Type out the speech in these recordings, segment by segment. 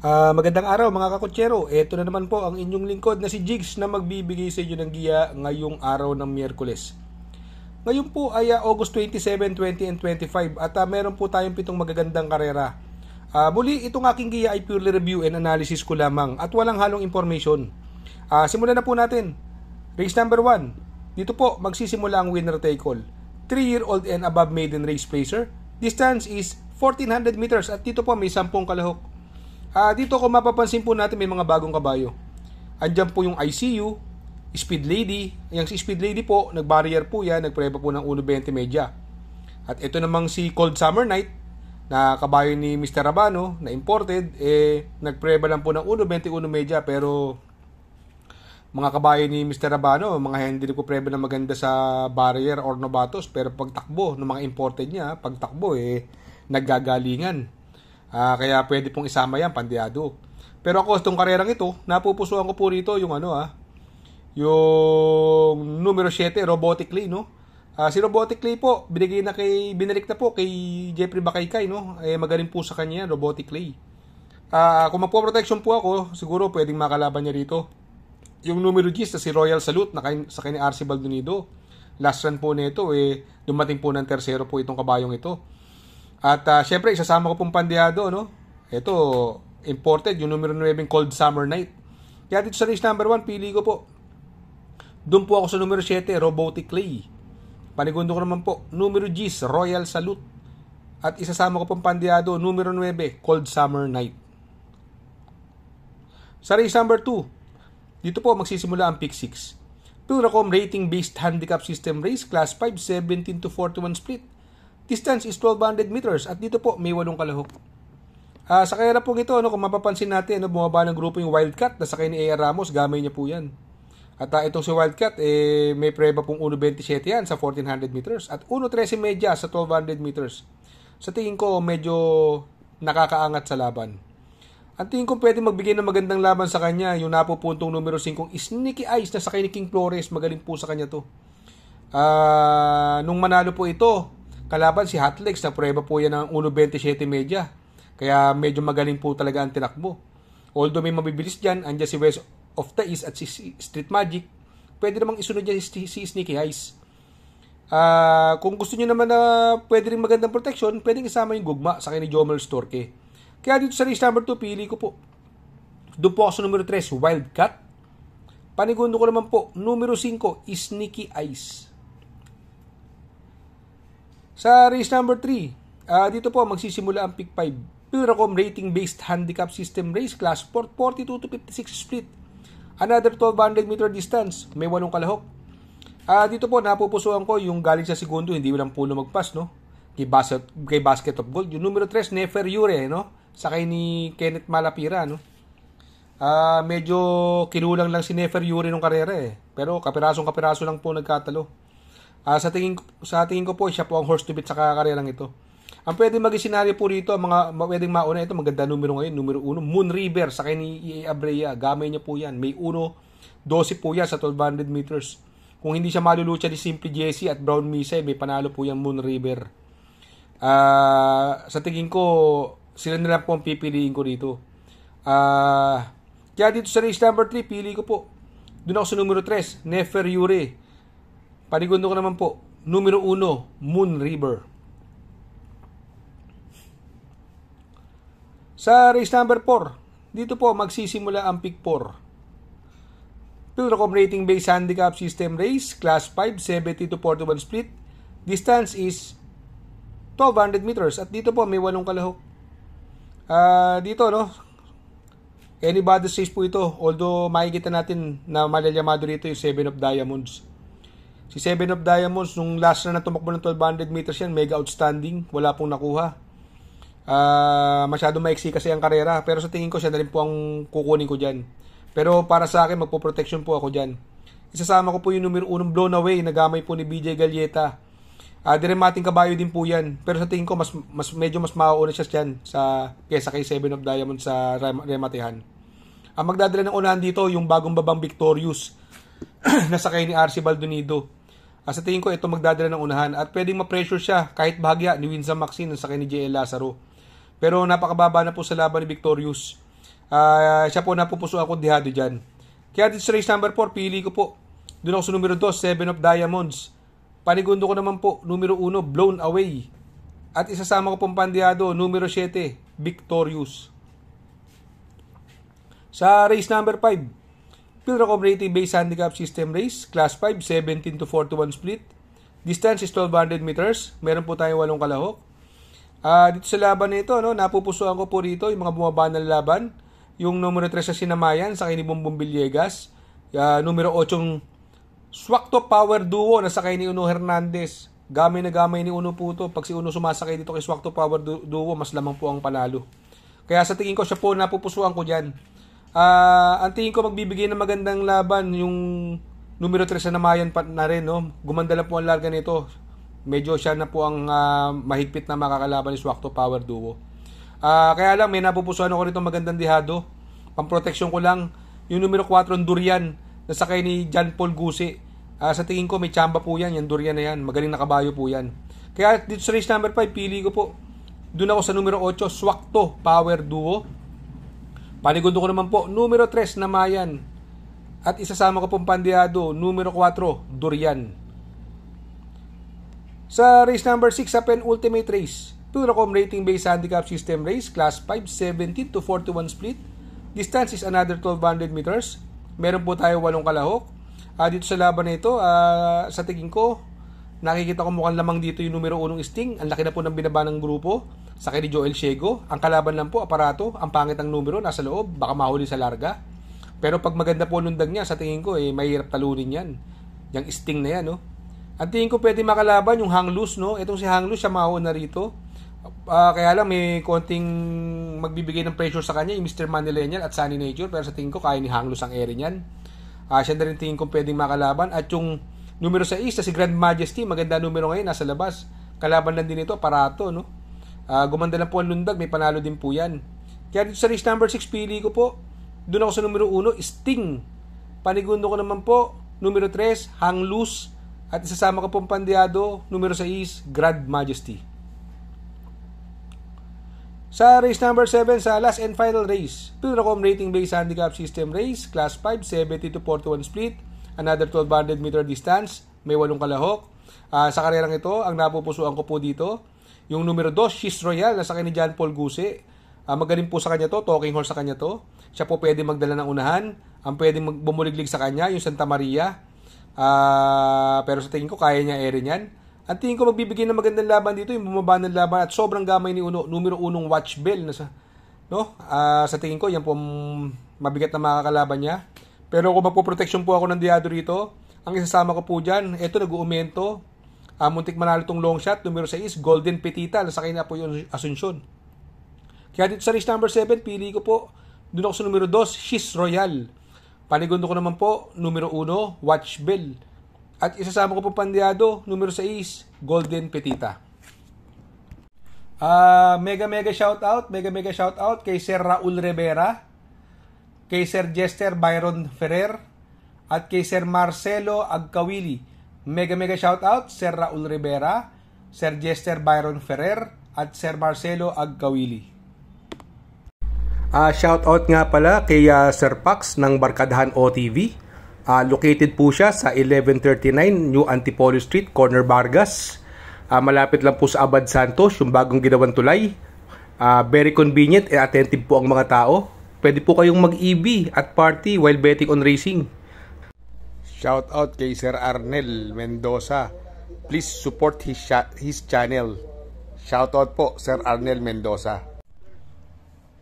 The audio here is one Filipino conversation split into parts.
Magandang araw mga kakutsero. Ito na naman po ang inyong lingkod na si Jigs na magbibigay sa inyo ng giya ngayong araw ng Miyerkules. Ngayon po ay August 27, 20 and 25 at meron po tayong 7 magagandang karera. Muli itong aking giya ay purely review and analysis ko lamang at walang halong information. Simulan na po natin. Race number 1. Dito po magsisimula ang winner take all. 3-year-old and above maiden race placer. Distance is 1400 meters at dito po may 10 kalahok. Dito kung mapapansin po natin may mga bagong kabayo. Andyan po yung ICU, Speed Lady. Yung si Speed Lady po, nag-barrier po yan, nagpreba po ng 1.20 media. At ito namang si Cold Summer Night, na kabayo ni Mr. Rabano, na imported, nagpreba lang po ng 1.21 media. Pero mga kabayo ni Mr. Rabano, mga hindi ko preba na maganda sa barrier or novatos. Pero pagtakbo ng mga imported niya, pagtakbo naggagalingan. Kaya pwede pong isama yan, pandiado. Pero ako, itong karerang ito, napupusuan ko po rito yung yung numero 7, Robotic Clay, no? Si Robotic Clay po, binalik na po kay Jeffrey Bakaykay, no? Magaling po sa kanya, Robotic Clay. Kung magpo-protection po ako, siguro pwedeng makalaban niya rito. Yung numero 10 na si Royal Salute, sa kanya RC Baldonido. Last run po nito, dumating po ng tercero po itong kabayong ito. At syempre, isasama ko pong pandiado, no? Ito, imported, yung numero 9, Cold Summer Night. Kaya dito sa race number 1, pili ko po. Doon po ako sa numero 7, Robotic Clay. Panigundo ko naman po, numero 10, Royal Salute. At isasama ko pong pandiado, numero 9, Cold Summer Night. Sa race number 2, dito po magsisimula ang pick 6. Pilracom rating-based handicap system race, class 5, 17 to 41 split. Distance is 1200 meters at dito po may 8 kalahok. Sa kaya po ito, kung mapapansin natin, bumaba ng grupo yung Wildcat na sakay ni A.R. Ramos, gamay niya po yan. At itong si Wildcat, may preba pong 1.27 yan sa 1400 meters at 1.13 media sa 1200 meters. Sa tingin ko, medyo nakakaangat sa laban. Ang tingin ko pwede magbigay ng magandang laban sa kanya, yung napupuntong numero 5, Sneaky Eyes na sakay ni King Flores, magaling po sa kanya to. Nung manalo po ito, kalaban si Hotlegs, na prueba po yan ng 1.27 media. Kaya medyo magaling po talaga ang tinakbo. Although may mabibilis dyan, andyan si West of the East at si Street Magic. Pwede namang isunod dyan si Sneaky Eyes. Kung gusto nyo naman na pwede rin magandang protection, pwedeng isama yung Gugma sa ni Jomel Storke. Kaya dito sa race number 2, pili ko po. Doon po ako sa numero 3, Wildcat. Panigundo ko naman po, numero 5, Sneaky Eyes. Sa race number 3, dito po magsisimula ang pick 5. Pilracom rating-based handicap system race, class 4, 42 to 56 split. Another 1200 meter distance, may 8 kalahok. Dito po napupusuan ko yung galing sa segundo, hindi lang po lumagpas, no? Kay Basket of Gold. Yung numero 3, Nefer Yure, no? Sakay ni Kenneth Malapira, no? Medyo kinulang lang si Nefer Yure nung karera Pero kapiraso lang po nagkatalo. Sa tingin ko po, siya po ang horse to beat sa kakarerang ito. Ang pwedeng maging senaryo po rito, mga pwedeng mauna ito, maganda numero ngayon, numero 1, Moon River, sa kay ni E.A. Abrea, gamay niya po yan. May 1.12 po yan sa 1200 meters. Kung hindi siya malulucha ni Simply Jesse at Brown Misa, may panalo po yan Moon River. Sa tingin ko, sila na lang po ang pipiliin ko dito. Kaya dito sa race number 3, pili ko po. Doon ako sa numero 3, Nefer Yure. Panigundo ko naman po, numero 1, Moon River. Sa race number 4, dito po magsisimula ang pick 4. Pilracom rating-based handicap system race, class 5, 70 to 41 split. Distance is 1200 meters at dito po may 8 kalahok. Dito, no? Anybody's race po ito. Although makikita natin na malalyamado rito yung 7 of Diamonds. Si 7 of Diamonds, nung last na tumakbo ng 1200 meters yan, mega outstanding. Wala pong nakuha. Masyado maiksi kasi ang karera. Pero sa tingin ko, siya na rin po ang kukunin ko dyan. Pero para sa akin, magpo-protection po ako dyan. Isasama ko po yung numero 1, Blown Away, na gamay po ni BJ Galleta. Diremating kabayo din po yan. Pero sa tingin ko, medyo mas mauuna siya dyan kesa kay 7 of Diamonds sa rematehan. Ang magdadala ng unahan dito, yung bagong babang Victorious na sakay ni RC Baldonido. Sa tingin ko, ito magdadala ng unahan at pwedeng ma-pressure siya kahit bahagya ni Winsam Maxine sa kay ni J.L. Lazaro. Pero napakababa na po sa laban ni Victorious. Siya po napupusuan ko dihado dyan. Kaya dito sa race number 4, pili ko po. Doon ako sa numero 2, 7 of Diamonds. Panigundo ko naman po, numero 1, Blown Away. At isasama ko pong pandiyado, numero 7, Victorious. Sa race number 5, Pilracom Rating Base Handicap System Race, Class 5, 17 to 41 split. Distance is 1200 meters. Meron po tayong 8 kalahok. Dito sa laban na ito, napupusuan ko po rito yung mga bumaba ng laban. Yung numero 3 sa Sinamayan sa kay ni Bumbong Villegas. Numero 8 Swakto Power Duo na sakay ni Uno Hernandez. Gamay na gamay ni Uno po ito. Pag si Uno sumasakay dito kay Swakto Power Duo, mas lamang po ang panalo. Kaya sa tingin ko siya po napupusuan ko dyan. Ang tingin ko magbibigay ng magandang laban yung numero 3 sa Namayan na rin. No? Gumanda lang po ang larga nito. Medyo siya na po ang mahigpit na makakalaban ni Swakto Power Duo. Kaya lang may napupusuan ako rito magandang dihado. Pamproteksyon ko lang yung numero 4 Durian na sakay ni John Paul Guse. Sa tingin ko may tsamba po yan, yung Durian na yan. Magaling na kabayo po yan. Kaya dito sa race number 5, pili ko po. Doon ako sa numero 8, Swakto Power Duo. Panigundo ko naman po, numero 3 Namayan. At isasama ko pong pandiyado, numero 4 Durian. Sa race number 6, sa penultimate race, Pilracom Rating Base Handicap System Race, Class 5, 17 to 41 split. Distance is another 1200 meters. Meron po tayo 8 kalahok. Dito sa laban na ito, sa tingin ko, nakikita ko mukhang lamang dito yung numero 1 Sting. Ang laki na po ng binaba ng grupo. Sa kay ni Joel Ciego. Ang kalaban lang po, aparato. Ang pangit ang numero, nasa loob. Baka mahuli sa larga. Pero pag maganda po lundag niya, sa tingin ko, mahirap talunin yan. Yung Sting na yan, no? Ang tingin ko pwede makalaban yung Hang Loose, no? Itong si Hang Loose, siya mauna rito. Kaya lang may konting magbibigay ng pressure sa kanya yung Mr. Manillennial at Sunny Nature, pero sa tingin ko kaya ni Hang Loose ang ere niyan. Siya na rin tingin ko pwedeng makalaban. At yung numero 6 na si Grand Majesty, maganda numero ngayon, nasa labas. Kalaban lang din ito, parato, no? Gumanda lang po ang lundag, may panalo din po yan. Kaya dito sa race number 6, pili ko po. Doon ako sa numero 1, Sting. Panigundo ko naman po, numero 3, Hang Loose. At isasama ko pong pandiyado, numero 6, Grand Majesty. Sa race number 7, sa last and final race, Pilracom Rating Base Handicap System Race, Class 5, 70 to 41 split, another 1200 meter distance, may 8 kalahok. Sa karerang ito, ang napupusuan ko po dito, yung numero 2, She's Royal, nasa ni John Paul Guse. Magaling po sa kanya to, talking horse sa kanya to. Siya po pwede magdala ng unahan, ang pwede bumuliglig sa kanya, yung Santa Maria. Pero sa tingin ko, kaya niya ere niyan. Ang tingin ko magbibigay ng magandang laban dito, yung bumaba ng laban at sobrang gamay ni Uno, numero 1 Watch Bell. Sa tingin ko, yan po mabigat na makakalaban niya. Pero kung magpo-protection po ako ng diado rito, ang isasama ko po dyan, ito nag-uumento. Muntik manalo itong long shot, numero 6, Golden Petita, nasakay na po yung Asuncion. Kaya dito sa race number 7, pili ko po, doon ako sa numero 2, She's Royal. Panigundo ko naman po, numero 1, Watch Bell. At isasama ko po pandiyado, numero 6, Golden Petita. Mega shout out kay Sir Raul Rivera, kay Sir Jester Byron Ferrer, at kay Sir Marcelo Agkawili. Mega shout out Sir Raul Rivera, Sir Jester Byron Ferrer, at Sir Marcelo Agkawili. Shout out nga pala kay Sir Pax ng Barkadahan OTV. Located po siya sa 1139 New Antipolo Street, Corner Vargas. Malapit lang po sa Abad Santos, yung bagong ginawang tulay. Very convenient and attentive po ang mga tao. Pwede po kayong mag-EB at party while betting on racing. Shout out kay Sir Arnel Mendoza. Please support his channel. Shout out po Sir Arnel Mendoza.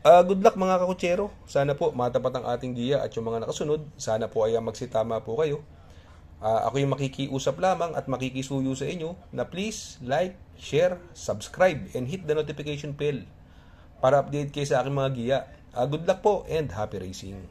Good luck mga kakutsero. Sana po matapat ang ating giya at yung mga nakasunod. Sana po ay magsitama po kayo. Ako yung makikiusap lamang at makikisuyo sa inyo na please like, share, subscribe, and hit the notification bell para update kayo sa aking mga giya. Good luck po and happy racing.